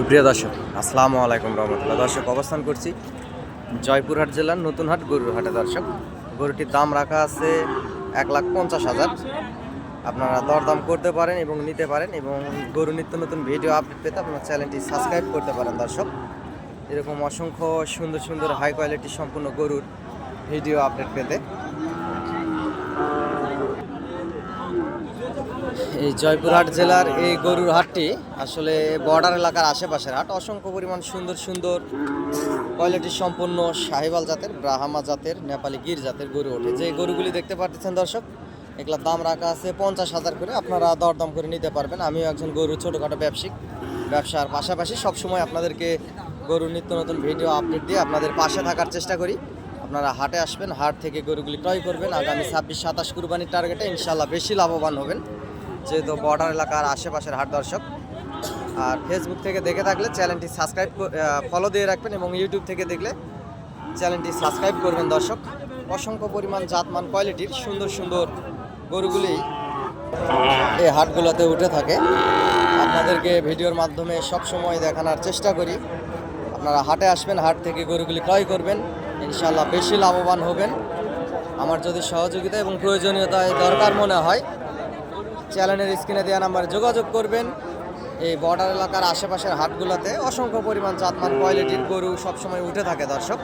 সুপ্রিয় দর্শক, আসসালামু আলাইকুম রহমতুল্লাহ। দর্শক, অবস্থান করছি জয়পুরহাট জেলার নতুনহাট গরুর হাটে। দর্শক, গরুটির দাম রাখা আছে 1,50,000। আপনারা দরদাম করতে পারেন এবং নিতে পারেন, এবং গরু নিত্য নতুন ভিডিও আপডেট পেতে আপনার চ্যানেলটি সাবস্ক্রাইব করতে পারেন। দর্শক, এরকম অসংখ্য সুন্দর সুন্দর হাই কোয়ালিটি সম্পূর্ণ গরুর ভিডিও আপডেট পেতে এই জয়পুরহাট জেলার এই গরুর হাটটি আসলে বর্ডার এলাকার আশেপাশের হাট। অসংখ্য পরিমাণ সুন্দর সুন্দর কোয়ালিটি সম্পন্ন শাহিওয়াল জাতের, ব্রাহ্মা জাতের, নেপালি গির জাতের গরু ওঠে। যে গরুগুলি দেখতে পাচ্ছেন দর্শক, এগুলোর দাম রাখা আছে 50,000 করে। আপনারা দরদাম করে নিতে পারবেন। আমিও একজন গরুর ছোটোখাটো ব্যবসার পাশাপাশি সবসময় আপনাদেরকে গরুর নিত্য নতুন ভিডিও আপডেট দিয়ে আপনাদের পাশে থাকার চেষ্টা করি। আপনারা হাটে আসবেন, হাট থেকে গরুগুলি ক্রয় করবেন। আগামী 26-27 কুরবানির টার্গেটে ইনশাল্লাহ বেশি লাভবান হবেন, যেহেতু বর্ডার এলাকার আশেপাশের হাট। দর্শক, আর ফেসবুক থেকে দেখে থাকলে চ্যানেলটি সাবস্ক্রাইব ফলো দিয়ে রাখবেন, এবং ইউটিউব থেকে দেখলে চ্যানেলটি সাবস্ক্রাইব করবেন। দর্শক, অসংখ্য পরিমাণ জাতমান কোয়ালিটির সুন্দর সুন্দর গরুগুলি এই হাটগুলোতে উঠে থাকে। আপনাদেরকে ভিডিওর মাধ্যমে সবসময় দেখানোর চেষ্টা করি। আপনারা হাটে আসবেন, হাট থেকে গরুগুলি ক্রয় করবেন, ইনশাল্লাহ বেশি লাভবান হবেন। আমার যদি সহযোগিতা এবং প্রয়োজনীয়তায় দরকার মনে হয়, চ্যানেলের স্ক্রিনে দেওয়া নাম্বারে যোগাযোগ করবেন। এই বর্ডার এলাকার আশেপাশের হাটগুলোতে অসংখ্য পরিমাণ জাতমান কোয়ালিটির গরু সবসময় উঠে থাকে। দর্শক,